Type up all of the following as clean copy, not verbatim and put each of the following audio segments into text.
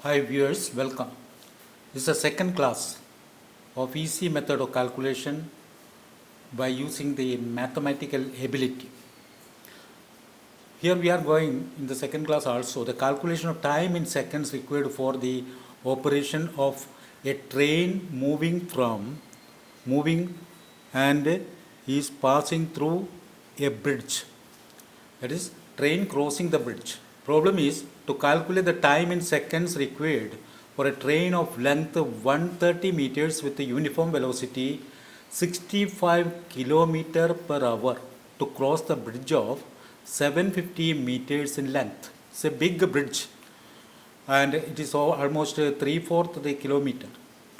Hi viewers, welcome. This is the second class of easy method of calculation by using the mathematical ability. Here we are going in the second class also the calculation of time in seconds required for the operation of a train moving and is passing through a bridge. That is train crossing the bridge. Problem is to calculate the time in seconds required for a train of length 130 meters with a uniform velocity 65 kilometer per hour to cross the bridge of 750 meters in length. It's a big bridge and it is almost 3/4 the kilometer.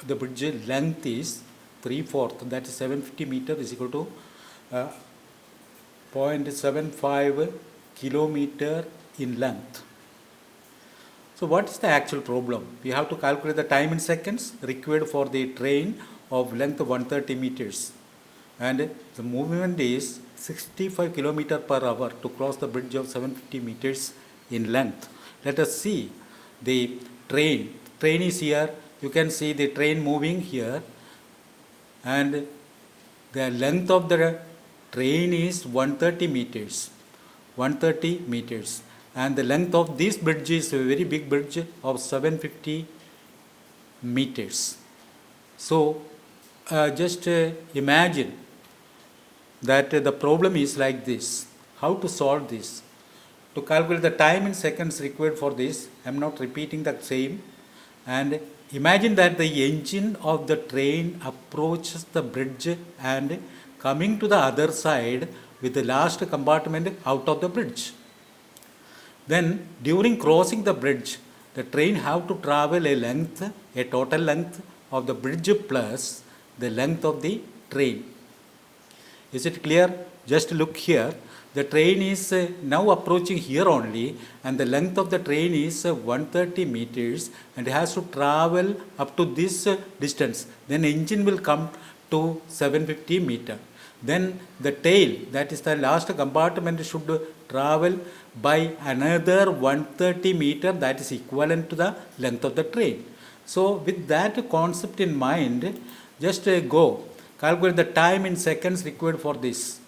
The bridge length is 3/4, that is 750 meter is equal to 0.75 kilometer in length. So what is the actual problem? We have to calculate the time in seconds required for the train of length 130 meters and the movement is 65 kilometer per hour to cross the bridge of 750 meters in length. Let us see the train. Train is here. You can see the train moving here and the length of the train is 130 meters. 130 meters and the length of this bridge is a very big bridge of 750 meters. So just imagine that the problem is like this. How to solve this? To calculate the time in seconds required for this, I am not repeating the same. And imagine that the engine of the train approaches the bridge and coming to the other side with the last compartment out of the bridge. Then during crossing the bridge, the train have to travel a total length of the bridge plus the length of the train. Is it clear? Just look here. The train is now approaching here only and the length of the train is 130 meters and has to travel up to this distance. Then engine will come to 750 meter. Then the tail, that is the last compartment, should travel by another 130 meter, that is equivalent to the length of the train. So with that concept in mind, just go calculate the time in seconds required for this.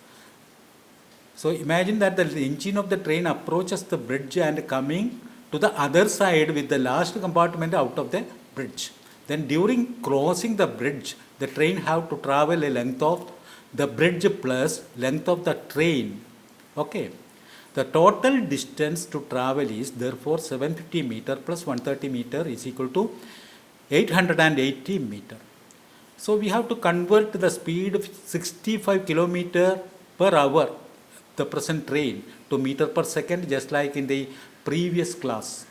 So imagine that the engine of the train approaches the bridge and coming to the other side with the last compartment out of the bridge. Then during crossing the bridge, the train have to travel a length of the bridge plus length of the train. Okay. The total distance to travel is therefore 750 meter plus 130 meter is equal to 880 meter. So we have to convert the speed of 65 kilometer per hour, the present train, to meter per second, just like in the previous class.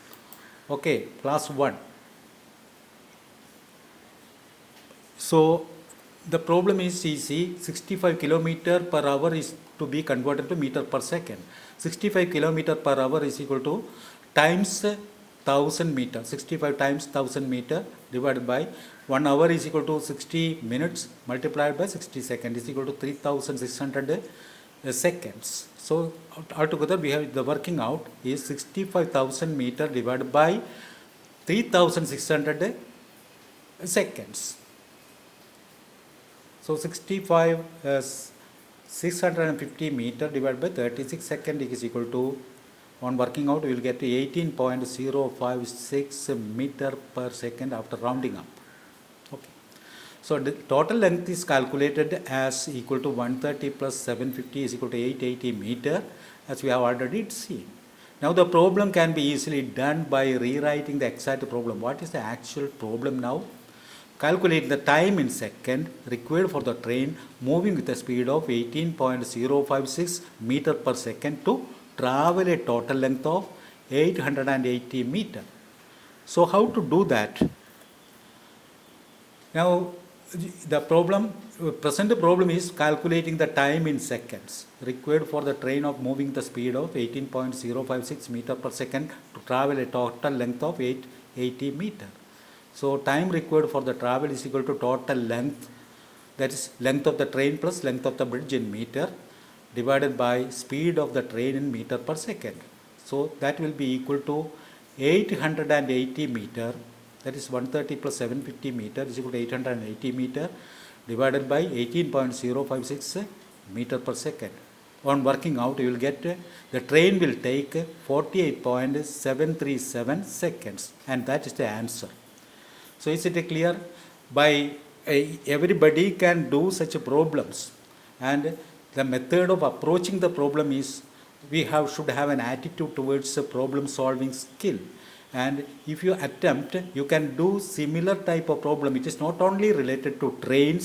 Okay, class 1. So the problem is easy. 65 kilometer per hour is to be converted to meter per second. 65 kilometer per hour is equal to times 1000 meter. 65 times 1000 meter divided by 1 hour is equal to 60 minutes multiplied by 60 seconds is equal to 3600 seconds. So altogether we have the working out is 65,000 meter divided by 3600 seconds. So 650 meter divided by 36 seconds is equal to, on working out we will get to 18.056 meter per second after rounding up. Okay. So the total length is calculated as equal to 130 plus 750 is equal to 880 meter, as we have already seen. Now the problem can be easily done by rewriting the exact problem. What is the actual problem now? Calculate the time in second required for the train moving with a speed of 18.056 meter per second to travel a total length of 880 meter. So how to do that? Now the present problem is calculating the time in seconds required for the train of moving the speed of 18.056 meter per second to travel a total length of 880 meter. So time required for the travel is equal to total length, that is length of the train plus length of the bridge in meter divided by speed of the train in meter per second. So that will be equal to 880 meter, that is 130 plus 750 meter is equal to 880 meter divided by 18.056 meter per second. On working out, you will get the train will take 48.737 seconds, and that is the answer. So is it clear? By everybody can do such problems, and the method of approaching the problem is should have an attitude towards problem solving skill. And if you attempt, you can do similar type of problem. It is not only related to trains